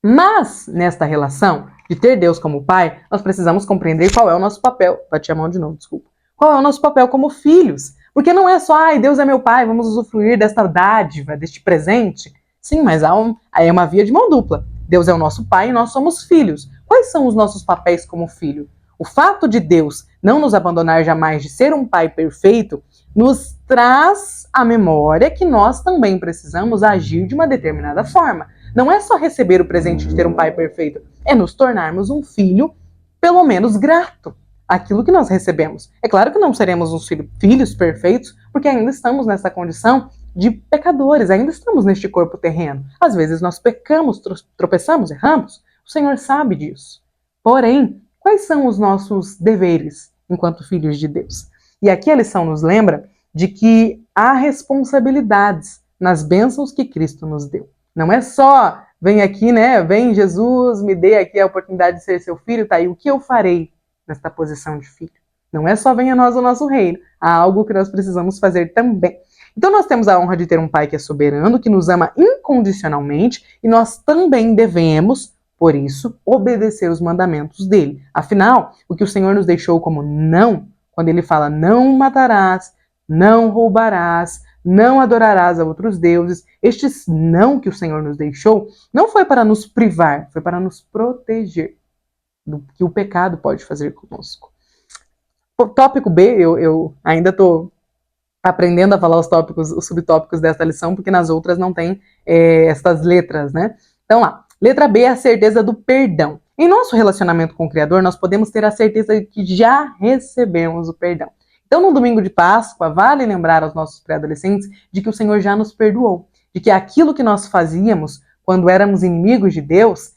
Mas, nesta relação de ter Deus como pai, nós precisamos compreender qual é o nosso papel. Bati a mão de novo, desculpa. Qual é o nosso papel como filhos? Porque não é só, Deus é meu pai, vamos usufruir desta dádiva, deste presente. Sim, mas aí é uma via de mão dupla. Deus é o nosso pai e nós somos filhos. Quais são os nossos papéis como filho? O fato de Deus não nos abandonar jamais, de ser um pai perfeito, nos traz à memória que nós também precisamos agir de uma determinada forma. Não é só receber o presente de ter um pai perfeito, é nos tornarmos um filho, pelo menos grato àquilo que nós recebemos. É claro que não seremos uns filhos perfeitos, porque ainda estamos nessa condição de pecadores, ainda estamos neste corpo terreno. Às vezes nós pecamos, tropeçamos, erramos. O Senhor sabe disso. Porém, quais são os nossos deveres enquanto filhos de Deus? E aqui a lição nos lembra de que há responsabilidades nas bênçãos que Cristo nos deu. Não é só, vem aqui, né? Vem Jesus, me dê aqui a oportunidade de ser seu filho, tá aí, o que eu farei nesta posição de filho? Não é só venha a nós o nosso reino, há algo que nós precisamos fazer também. Então nós temos a honra de ter um Pai que é soberano, que nos ama incondicionalmente, e nós também devemos, por isso, obedecer os mandamentos dele. Afinal, o que o Senhor nos deixou como não, quando ele fala não matarás, não roubarás, não adorarás a outros deuses, estes não que o Senhor nos deixou, não foi para nos privar, foi para nos proteger do que o pecado pode fazer conosco. O tópico B, eu ainda estou aprendendo a falar os subtópicos desta lição, porque nas outras não tem estas letras, né? Então lá, letra B é a certeza do perdão. Em nosso relacionamento com o Criador, nós podemos ter a certeza de que já recebemos o perdão. Então, no domingo de Páscoa, vale lembrar aos nossos pré-adolescentes de que o Senhor já nos perdoou, de que aquilo que nós fazíamos quando éramos inimigos de Deus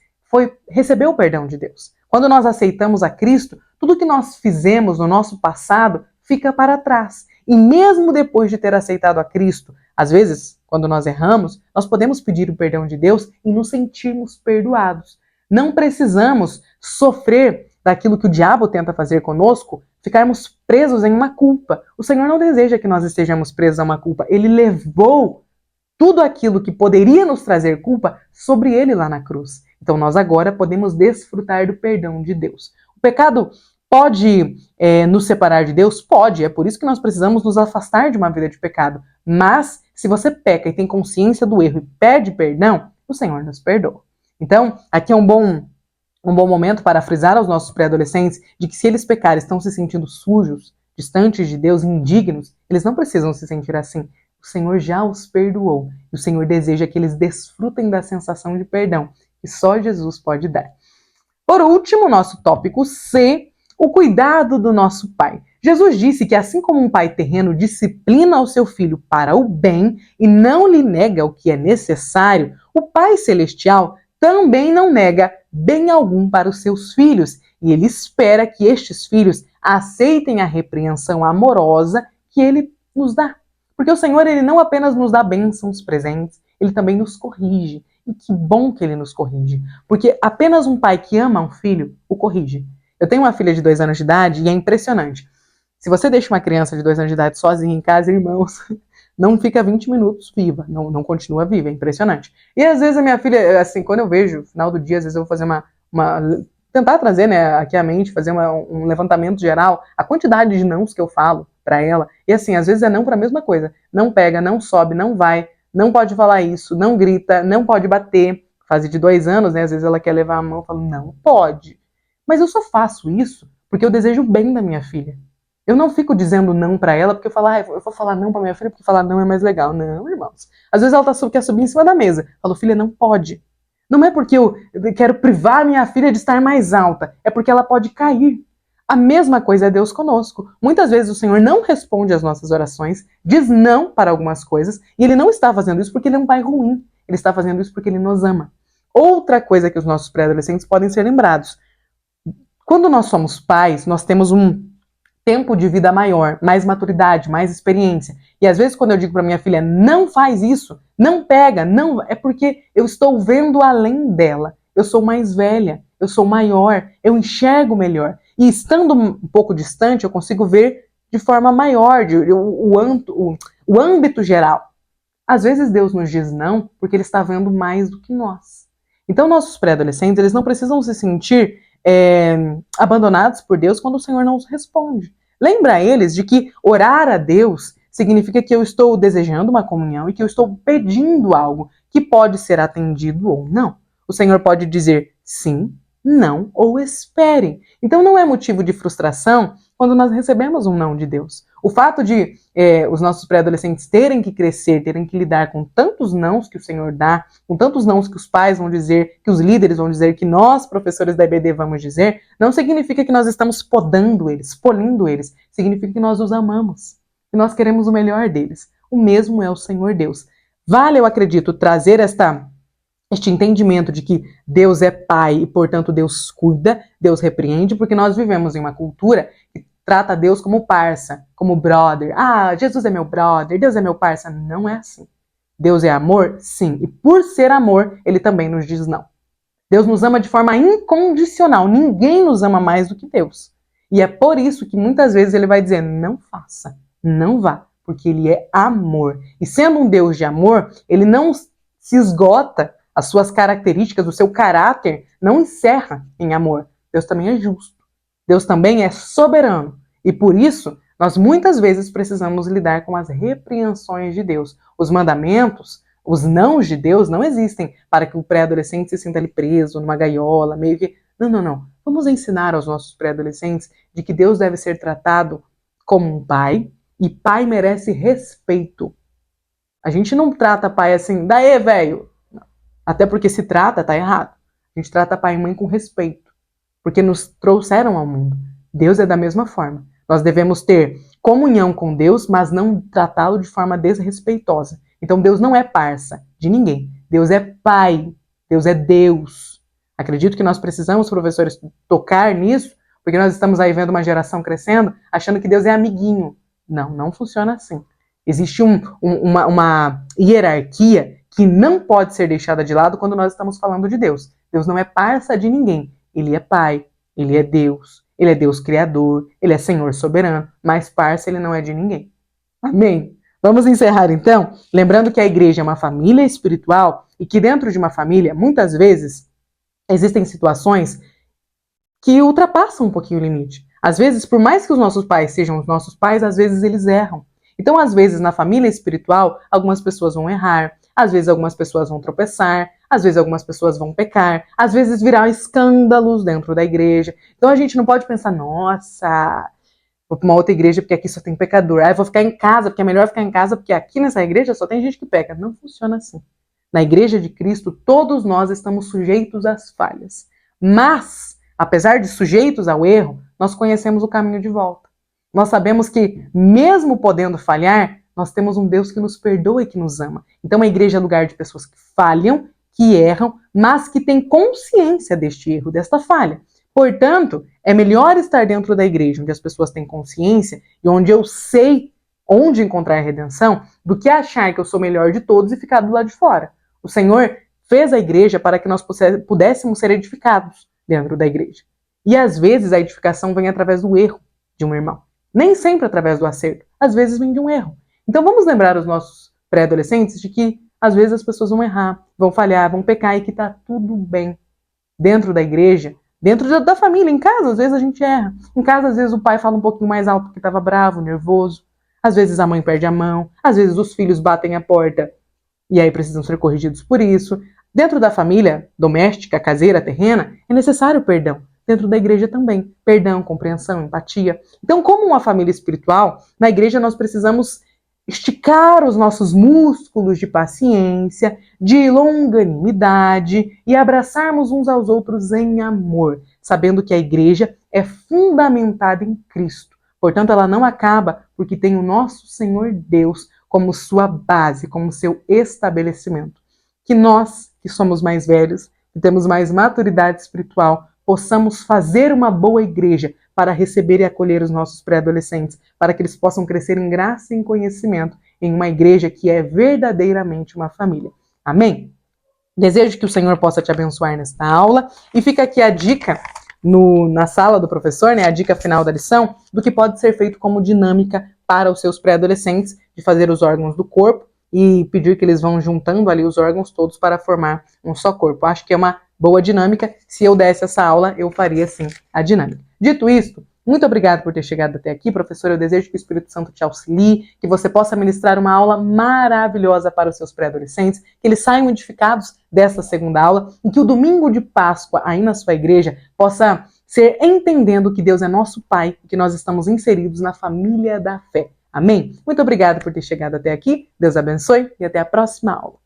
recebeu o perdão de Deus. Quando nós aceitamos a Cristo, tudo que nós fizemos no nosso passado fica para trás. E mesmo depois de ter aceitado a Cristo, às vezes, quando nós erramos, nós podemos pedir o perdão de Deus e nos sentirmos perdoados. Não precisamos sofrer daquilo que o diabo tenta fazer conosco, ficarmos presos em uma culpa. O Senhor não deseja que nós estejamos presos a uma culpa. Ele levou tudo aquilo que poderia nos trazer culpa sobre ele lá na cruz. Então nós agora podemos desfrutar do perdão de Deus. O pecado pode nos separar de Deus? Pode. É por isso que nós precisamos nos afastar de uma vida de pecado. Mas se você peca e tem consciência do erro e pede perdão, o Senhor nos perdoa. Então, aqui é um bom momento para frisar aos nossos pré-adolescentes de que se eles pecarem, estão se sentindo sujos, distantes de Deus, indignos, eles não precisam se sentir assim. O Senhor já os perdoou. E o Senhor deseja que eles desfrutem da sensação de perdão que só Jesus pode dar. Por último, nosso tópico C, o cuidado do nosso Pai. Jesus disse que assim como um pai terreno disciplina o seu filho para o bem e não lhe nega o que é necessário, o Pai Celestial também não nega bem algum para os seus filhos, e ele espera que estes filhos aceitem a repreensão amorosa que ele nos dá. Porque o Senhor, ele não apenas nos dá bênçãos presentes, ele também nos corrige. E que bom que ele nos corrige. Porque apenas um pai que ama um filho o corrige. Eu tenho uma filha de 2 anos de idade e é impressionante. Se você deixa uma criança de 2 anos de idade sozinha em casa, irmãos, não fica 20 minutos viva, não continua viva, é impressionante. E às vezes a minha filha, assim, quando eu vejo, no final do dia, às vezes eu vou fazer tentar trazer, né, aqui a mente, fazer um levantamento geral, a quantidade de nãos que eu falo pra ela, e assim, às vezes é não pra mesma coisa, não pega, não sobe, não vai, não pode falar isso, não grita, não pode bater, fase de 2 anos, né, às vezes ela quer levar a mão, eu falo, não pode. Mas eu só faço isso porque eu desejo o bem da minha filha. Eu não fico dizendo não pra ela porque eu falo, eu vou falar não pra minha filha porque falar não é mais legal. Não, irmãos. Às vezes ela quer subir em cima da mesa. Eu falo, filha, não pode. Não é porque eu quero privar a minha filha de estar mais alta. É porque ela pode cair. A mesma coisa é Deus conosco. Muitas vezes o Senhor não responde às nossas orações, diz não para algumas coisas, e Ele não está fazendo isso porque Ele é um pai ruim. Ele está fazendo isso porque Ele nos ama. Outra coisa que os nossos pré-adolescentes podem ser lembrados. Quando nós somos pais, nós temos um tempo de vida maior, mais maturidade, mais experiência. E às vezes quando eu digo para minha filha, não faz isso, não pega, não, é porque eu estou vendo além dela. Eu sou mais velha, eu sou maior, eu enxergo melhor. E estando um pouco distante, eu consigo ver de forma maior, o âmbito geral. Às vezes Deus nos diz não, porque Ele está vendo mais do que nós. Então nossos pré-adolescentes, eles não precisam se sentir abandonados por Deus quando o Senhor não os responde. Lembra eles de que orar a Deus significa que eu estou desejando uma comunhão e que eu estou pedindo algo que pode ser atendido ou não. O Senhor pode dizer sim, não ou esperem. Então não é motivo de frustração quando nós recebemos um não de Deus. O fato de os nossos pré-adolescentes terem que crescer, terem que lidar com tantos nãos que o Senhor dá, com tantos nãos que os pais vão dizer, que os líderes vão dizer, que nós, professores da IBD, vamos dizer, não significa que nós estamos podando eles, polindo eles. Significa que nós os amamos, que nós queremos o melhor deles. O mesmo é o Senhor Deus. Vale, eu acredito, trazer este entendimento de que Deus é pai e, portanto, Deus cuida, Deus repreende, porque nós vivemos em uma cultura que trata Deus como parça, como brother. Ah, Jesus é meu brother, Deus é meu parça. Não é assim. Deus é amor? Sim. E por ser amor, Ele também nos diz não. Deus nos ama de forma incondicional. Ninguém nos ama mais do que Deus. E é por isso que muitas vezes Ele vai dizer, não faça, não vá, porque Ele é amor. E sendo um Deus de amor, Ele não se esgota, as suas características, o seu caráter não encerra em amor. Deus também é justo. Deus também é soberano. E por isso, nós muitas vezes precisamos lidar com as repreensões de Deus. Os mandamentos, os nãos de Deus não existem para que o pré-adolescente se sinta ali preso numa gaiola, meio que... Não. Vamos ensinar aos nossos pré-adolescentes de que Deus deve ser tratado como um pai, e pai merece respeito. A gente não trata pai assim, daí, velho. Até porque se trata, tá errado. A gente trata pai e mãe com respeito, porque nos trouxeram ao mundo. Deus é da mesma forma. Nós devemos ter comunhão com Deus, mas não tratá-lo de forma desrespeitosa. Então Deus não é parça de ninguém. Deus é pai. Deus é Deus. Acredito que nós precisamos, professores, tocar nisso, porque nós estamos aí vendo uma geração crescendo, achando que Deus é amiguinho. Não funciona assim. Existe uma hierarquia que não pode ser deixada de lado quando nós estamos falando de Deus. Deus não é parça de ninguém. Ele é pai, Ele é Deus criador, Ele é Senhor soberano, mas parça Ele não é de ninguém. Amém? Vamos encerrar então, lembrando que a igreja é uma família espiritual e que dentro de uma família, muitas vezes, existem situações que ultrapassam um pouquinho o limite. Às vezes, por mais que os nossos pais sejam os nossos pais, às vezes eles erram. Então, às vezes, na família espiritual, algumas pessoas vão errar, às vezes algumas pessoas vão tropeçar, às vezes algumas pessoas vão pecar, às vezes virá escândalos dentro da igreja. Então a gente não pode pensar, nossa, vou para uma outra igreja porque aqui só tem pecador. Ah, eu vou ficar em casa porque é melhor ficar em casa porque aqui nessa igreja só tem gente que peca. Não funciona assim. Na igreja de Cristo, todos nós estamos sujeitos às falhas. Mas, apesar de sujeitos ao erro, nós conhecemos o caminho de volta. Nós sabemos que, mesmo podendo falhar, nós temos um Deus que nos perdoa e que nos ama. Então a igreja é lugar de pessoas que falham, que erram, mas que têm consciência deste erro, desta falha. Portanto, é melhor estar dentro da igreja, onde as pessoas têm consciência e onde eu sei onde encontrar redenção do que achar que eu sou melhor de todos e ficar do lado de fora. O Senhor fez a igreja para que nós pudéssemos ser edificados dentro da igreja. E às vezes a edificação vem através do erro de um irmão. Nem sempre através do acerto. Às vezes vem de um erro. Então vamos lembrar os nossos pré-adolescentes de que às vezes as pessoas vão errar, vão falhar, vão pecar e que está tudo bem. Dentro da igreja, dentro da família, em casa, às vezes a gente erra. Em casa, às vezes o pai fala um pouquinho mais alto porque estava bravo, nervoso. Às vezes a mãe perde a mão. Às vezes os filhos batem a porta e aí precisam ser corrigidos por isso. Dentro da família doméstica, caseira, terrena, é necessário perdão. Dentro da igreja também. Perdão, compreensão, empatia. Então, como uma família espiritual, na igreja nós precisamos esticar os nossos músculos de paciência, de longanimidade e abraçarmos uns aos outros em amor, sabendo que a igreja é fundamentada em Cristo. Portanto, ela não acaba porque tem o nosso Senhor Deus como sua base, como seu estabelecimento. Que nós, que somos mais velhos, que temos mais maturidade espiritual, possamos fazer uma boa igreja para receber e acolher os nossos pré-adolescentes, para que eles possam crescer em graça e em conhecimento, em uma igreja que é verdadeiramente uma família. Amém? Desejo que o Senhor possa te abençoar nesta aula, e fica aqui a dica na sala do professor, né, a dica final da lição, do que pode ser feito como dinâmica para os seus pré-adolescentes, de fazer os órgãos do corpo e pedir que eles vão juntando ali os órgãos todos para formar um só corpo. Acho que é uma boa dinâmica. Se eu desse essa aula, eu faria sim a dinâmica. Dito isto, muito obrigado por ter chegado até aqui, professor. Eu desejo que o Espírito Santo te auxilie, que você possa ministrar uma aula maravilhosa para os seus pré-adolescentes, que eles saiam edificados desta segunda aula e que o domingo de Páscoa aí na sua igreja possa ser entendendo que Deus é nosso Pai e que nós estamos inseridos na família da fé. Amém? Muito obrigado por ter chegado até aqui. Deus abençoe e até a próxima aula.